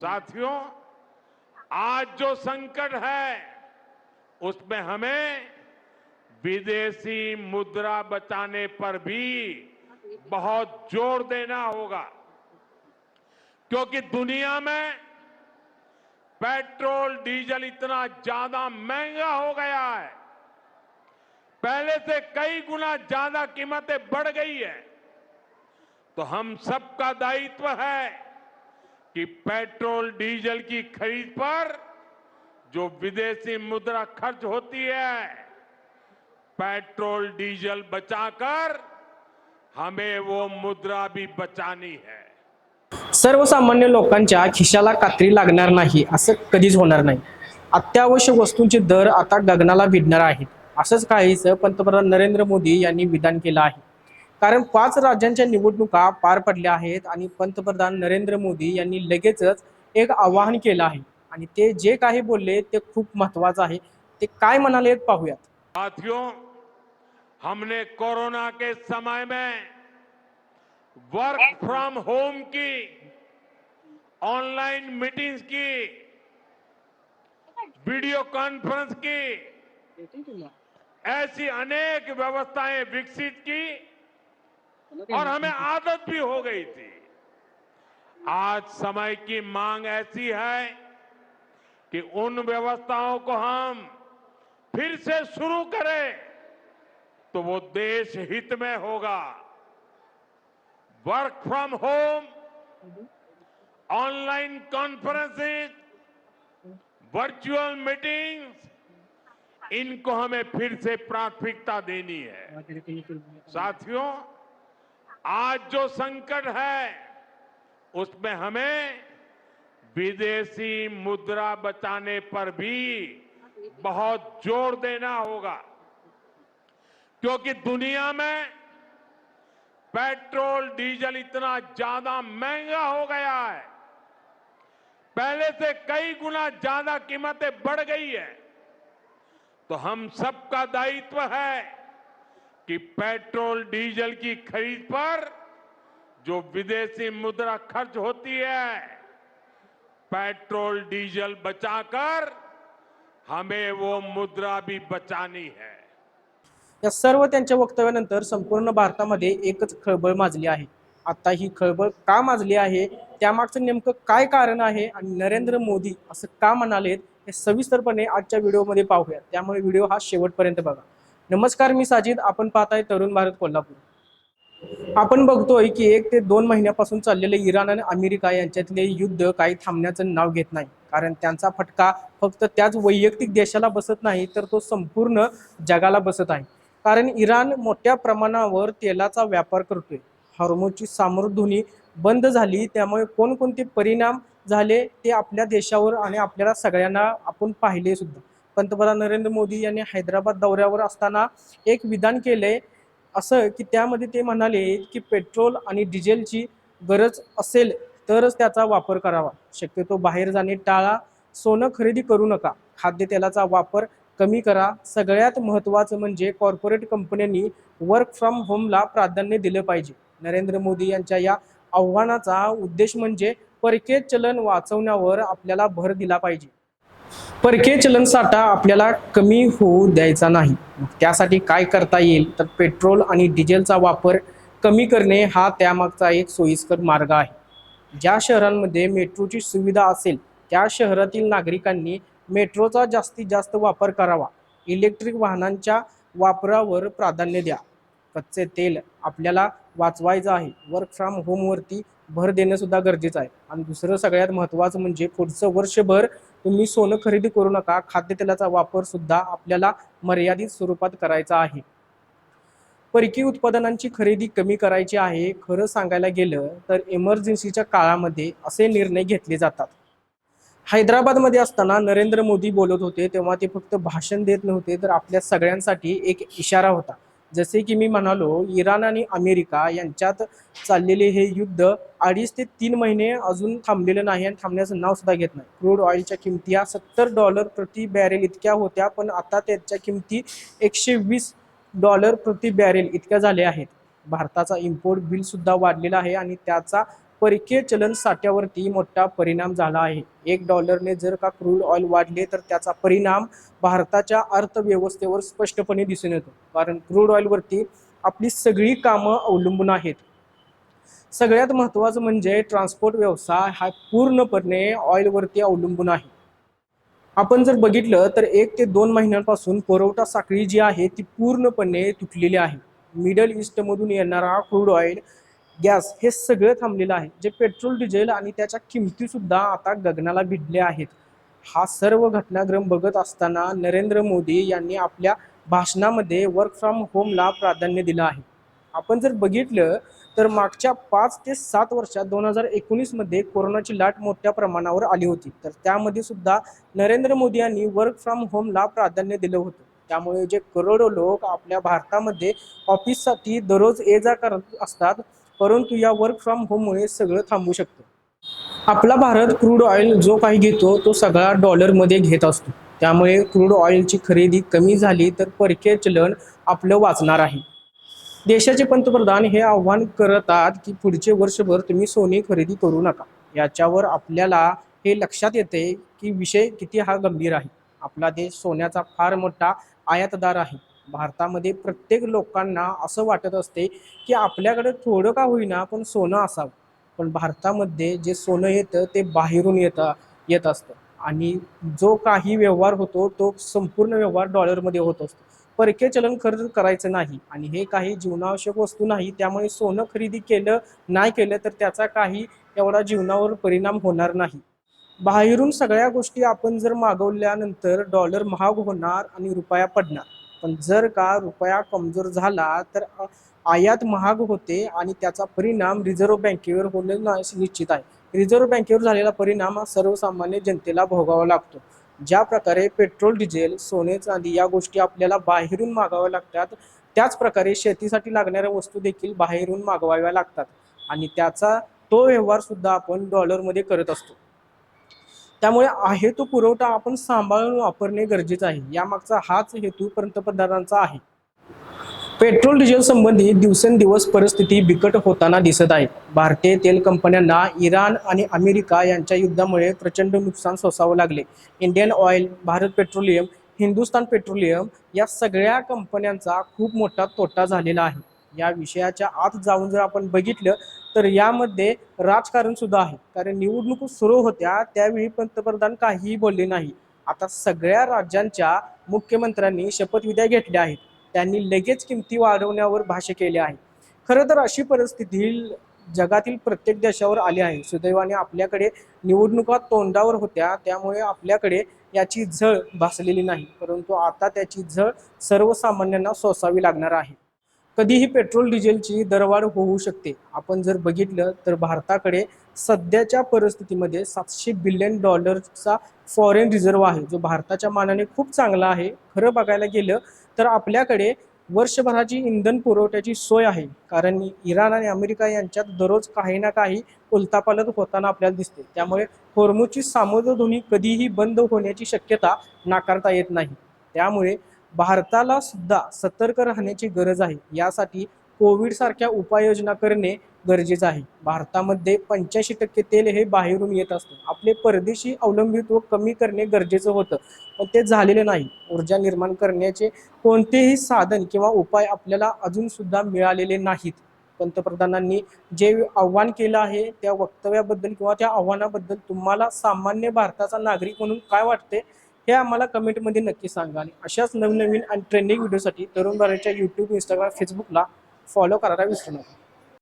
साथियों, आज जो संकट है उसमें हमें विदेशी मुद्रा बचाने पर भी बहुत जोर देना होगा, क्योंकि दुनिया में पेट्रोल डीजल इतना ज्यादा महंगा हो गया है। पहले से कई गुना ज्यादा कीमतें बढ़ गई है। तो हम सबका दायित्व है कि पेट्रोल डीजल की खरीद पर जो विदेशी मुद्रा खर्च होती है, पेट्रोल डीजल बचाकर हमें वो मुद्रा भी बचानी है। सर्वसामान्य लोकांच्या खिशाला कात्री लागणार नाही असं कधीच होणार नाही। अत्यावश्यक वस्तूंचे दर आता गगनाला भिडणार आहेत, असंच काहीसं पंतप्रधान नरेंद्र मोदी यांनी विधान केलं आहे। कारण 5 राज्यांच्या निवडणुका पार पडल्या आहेत आणि पंतप्रधान नरेंद्र मोदी यांनी लगेचच एक आवाहन केलं आहे आणि ते जे काही बोलले ते खूप महत्त्वाचं आहे। ते काय म्हणाले पाहूयात। साथियों, हमने कोरोना के समय में वर्क फ्रॉम होम की, ऑनलाइन मीटिंग्स की, वीडियो कॉन्फ्रेंस की, ऐसी अनेक व्यवस्थाएं विकसित की और हमें आदत भी हो गई थी। आज समय की मांग ऐसी है कि उन व्यवस्थाओं को हम फिर से शुरू करें तो वो देश हित में होगा। Work from home, online conferences, virtual meetings, इनको हमें फिर से प्राथमिकता देनी है। साथियों, आज जो संकट है उसमें हमें विदेशी मुद्रा बचाने पर भी बहुत जोर देना होगा, क्योंकि दुनिया में पेट्रोल डीजल इतना ज्यादा महंगा हो गया है। पहले से कई गुना ज्यादा कीमतें बढ़ गई है। तो हम सबका दायित्व है कि पेट्रोल डीजल की खरीद पर जो विदेशी मुद्रा खर्च होती है, पेट्रोल डीजल बचाकर हमें वो मुद्रा भी बचानी है। या सर्व त्यांच्या वक्तव्यानंतर संपूर्ण भारतामध्ये एकच खळबळ माजली आहे। आता ही खळबळ का माजली आहे, त्यामागचं नेमकं काय कारण आहे आणि नरेंद्र मोदी असं का म्हणालेत हे सविस्तरपणे आजच्या व्हिडिओमध्ये पाहूया। त्यामुळे व्हिडिओ हा शेवटपर्यंत बघा। नमस्कार, मी साजिद, आपण पाहताय तरुण भारत कोल्हापूर। आपण बघतोय की 1 ते 2 महिन्यापासून चाललेले इराण आणि अमेरिका यांच्यातले युद्ध काही थांबण्याचं नाव घेत नाही। कारण त्यांचा फटका फक्त त्याच वैयक्तिक देशाला बसत नाही, तर तो संपूर्ण जगाला बसत आहे। कारण इराण मोठ्या प्रमाणावर तेलाचा व्यापार करतोय। हॉर्मोजची सामुद्रधुनी बंद झाली, त्यामुळे कोणकोणते परिणाम झाले ते आपल्या देशावर आणि आपल्याला सगळ्यांना आपण पाहिले सुद्धा। पंतप्रधान नरेंद्र मोदी यांनी हैदराबाद दौऱ्यावर असताना एक विधान केले, असं की त्यामध्ये ते म्हणाले की पेट्रोल आणि डिझेलची गरज असेल तरच त्याचा वापर करावा, शक्यतो बाहेर जाणे टाळा, सोनं खरेदी करू नका, खाद्यतेलाचा वापर कमी करा। सगळ्यात महत्त्वाचं म्हणजे कॉर्पोरेट कंपन्यांनी वर्क फ्रॉम होमला प्राधान्य दिलं पाहिजे। नरेंद्र मोदी यांच्या या आव्हानाचा उद्देश म्हणजे परकीय चलन वाचवण्यावर आपल्याला भर दिला पाहिजे। परकीय चलन साठा आपल्याला कमी होऊ द्यायचा नाही। त्यासाठी काय करता येईल, तर पेट्रोल आणि डिझेलचा वापर कमी करणे हा त्यामागचा एक सोयीस्कर मार्ग आहे। ज्या शहरांमध्ये मेट्रोची सुविधा असेल त्या शहरातील नागरिकांनी मेट्रोचा जास्तीत जास्त वापर करावा। इलेक्ट्रिक वाहनांच्या वापरावर प्राधान्य द्या। कच्चे तेल आपल्याला वाचवायचं आहे। वर्क फ्रॉम होमवरती भर देणं सुद्धा गरजेचं आहे। आणि दुसरं सगळ्यात महत्त्वाचं म्हणजे पुढचं वर्षभर तुम्ही सोनं खरेदी करू नका, खाद्यतेलाचा वापर सुद्धा आपल्याला मर्यादित स्वरूपात करायचा आहे। परकीय उत्पादनांची खरेदी कमी करायची आहे। खरं सांगायला गेलं तर इमर्जन्सीच्या काळामध्ये असे निर्णय घेतले जातात। हैदराबादमध्ये असताना नरेंद्र मोदी बोलत होते तेव्हा ते फक्त भाषण देत नव्हते, तर आपल्या सगळ्यांसाठी एक इशारा होता। जसे की मी म्हणालो, इराण आणि अमेरिका यांच्यात चाललेले हे युद्ध 2.5 ते 3 महिने अजून थांबलेलं नाही आणि थांबण्याचं नाव सुद्धा घेत नाही। क्रूड ऑइलच्या किमती $70 प्रति बॅरेल इतक्या होत्या, पण आता त्याच्या किमती $120 प्रति बॅरेल इतक्या झाल्या आहेत। भारताचा इम्पोर्ट बिल सुद्धा वाढलेला आहे आणि त्याचा परकीय चलन साठ्यावरती मोठा परिणाम झाला आहे. $1 जर का क्रूड ऑइल वाढले तर त्याचा परिणाम भारताच्या अर्थव्यवस्थेवर स्पष्टपणे दिसून येतो, कारण क्रूड ऑइलवरती आपली सगळी कामं अवलंबून आहेत. सगळ्यात महत्त्वाचं म्हणजे ट्रान्सपोर्ट व्यवसाय हा पूर्णपणे ऑइलवरती अवलंबून आहे. आपण जर बघितलं तर 1 ते 2 महिन्यांपासून पुरवठा साखळी जी आहे ती पूर्णपणे तुटलेली आहे. मिडल ईस्टमधून येणारा क्रूड ऑइल, गॅस हे सगळं थांबलेलं आहे. जे पेट्रोल, डिझेल आणि त्याच्या किमतीसुद्धा आता गगनाला भिडल्या आहेत. हा सर्व घटनाक्रम बघत असताना नरेंद्र मोदी यांनी आपल्या भाषणामध्ये वर्क फ्रॉम होमला प्राधान्य दिलं आहे. आपण जर बघितलं तर मागच्या 5 ते 7 वर्षात 2019 मध्ये कोरोनाची लाट मोठ्या प्रमाणावर आली होती. तर त्यामध्ये सुद्धा नरेंद्र मोदी यांनी वर्क फ्रॉम होमला प्राधान्य दिलं होतं. त्यामुळे जे करोडो लोक आपल्या भारतामध्ये ऑफिससाठी दररोज ये जा करत असतात, परंतु या वर्क फ्रॉम होममुळे सगळं थांबू शकतं. आपला भारत क्रूड ऑइल जो काही घेतो तो सगळा डॉलरमध्ये घेत असतो. त्यामुळे क्रूड ऑइलची खरेदी कमी झाली तर परकीय चलन आपलं वाचणार आहे. देशाचे पंतप्रधान हे आव्हान करतात की पुढचे वर्षभर तुम्ही सोने खरेदी करू नका. याच्यावर आपल्याला हे लक्षात येते की विषय किती हा गंभीर आहे. आपला देश सोन्याचा फार मोठा आयातदार आहे. भारतामध्ये प्रत्येक लोकांना असं वाटत असते की आपल्याकडे थोडं का होईना पण सोनं असावं. पण भारतामध्ये जे सोनं येतं ते बाहेरून येत असतं आणि जो काही व्यवहार होतो तो संपूर्ण व्यवहार डॉलरमध्ये होत असतो. परकीय चलन खरेदी करायचं नाही आणि हे काही जीवनावश्यक वस्तू नाही. त्यामुळे सोनं खरेदी केलं नाही केलं तर त्याचा काही एवढा जीवनावर परिणाम होणार नाही. बाहेरून सगळ्या गोष्टी आपण जर मागवल्यानंतर डॉलर महाग होणार आणि रुपया पडणार. पण जर का रुपया कमजोर झाला तर आयात महाग होते आणि त्याचा परिणाम रिझर्व्ह बँकेवर होणं निश्चित आहे. रिझर्व्ह बँकेवर झालेला परिणाम हा सर्वसामान्य जनतेला भोगावा लागतो. ज्या प्रकारे पेट्रोल, डिझेल, सोने, चांदी या गोष्टी आपल्याला बाहेरून मागवाव्या लागतात, त्याच प्रकारे शेतीसाठी लागणाऱ्या वस्तू देखील बाहेरून मागवाव्या लागतात आणि त्याचा तो व्यवहार सुद्धा आपण डॉलरमध्ये करत असतो. त्यामुळे आहे तो पुरवठा आपण सांभाळून वापरणे गरजेचं आहे. यामागचा हाच हेतू पंतप्रधानांचा आहे. पेट्रोल, डिझेल संबंधी दिवसेंदिवस परिस्थिती बिकट होताना दिसत आहे. भारतीय तेल कंपन्यांना इराण आणि अमेरिका यांच्या युद्धामुळे प्रचंड नुकसान सोसावं लागले. Indian oil, Bharat petroleum, Hindustan petroleum या सगळ्या कंपन्यांचा खूप मोठा तोटा झालेला आहे. या विषयाच्या आत जाऊन जर आपण बघितलं तर यामध्ये राजकारण सुद्धा आहे. कारण निवडणूक सुरू होत्या त्यावेळी पंतप्रधान काहीही बोलले नाही. आता सगळ्या राज्यांच्या मुख्यमंत्र्यांनी शपथविधी घेतल्या आहेत. त्यांनी लगेच किमती वाढवण्यावर भाष्य केले आहे. खरं तर अशी परिस्थिती जगातील प्रत्येक देशावर आली आहे. सुदैवाने आपल्याकडे निवडणुका तोंडावर होत्या त्यामुळे आपल्याकडे याची झळ भासलेली नाही, परंतु आता त्याची झळ सर्वसामान्यांना सोसावी लागणार आहे. कधीही पेट्रोल, डिझेलची दरवाढ होऊ शकते. आपण जर बघितलं तर भारताकडे सध्याच्या परिस्थितीमध्ये $700 बिलियन फॉरेन रिझर्व्ह आहे, जो भारताच्या मानाने खूप चांगला आहे. खरं बघायला गेलं तर आपल्याकडे वर्षभराची इंधन पुरवठ्याची सोय आहे, कारण इराण आणि अमेरिका यांच्यात दररोज काही ना काही उलथापालथ होताना आपल्याला दिसते. त्यामुळे होर्मुझची सामुद्रधुनी कधीही बंद होण्याची शक्यता नाकारता येत नाही. त्यामुळे भारताला सुद्धा सतर्क राहण्याची गरज आहे. यासाठी कोविड सारख्या उपाययोजना करणे गरजेचं आहे. भारतामध्ये 85% तेल हे बाहेरून येत असतं. आपले परदेशी अवलंबित्व कमी करणे गरजेचं होतं, पण ते झालेले नाही. ऊर्जा निर्माण करण्याचे कोणतेही साधन किंवा उपाय आपल्याला अजून सुद्धा मिळालेले नाहीत. पंतप्रधानांनी जे आव्हान केलं आहे त्या वक्तव्याबद्दल किंवा त्या आव्हानाबद्दल तुम्हाला सामान्य भारताचा नागरिक म्हणून काय वाटते हे आम्हाला कमेंटमध्ये नक्की सांगा. आणि अशाच नवीन आणि ट्रेंडिंग व्हिडिओसाठी तरुण भारतच्या यूट्यूब, इंस्टाग्राम, फेसबुकला फॉलो करायला विसरू नका.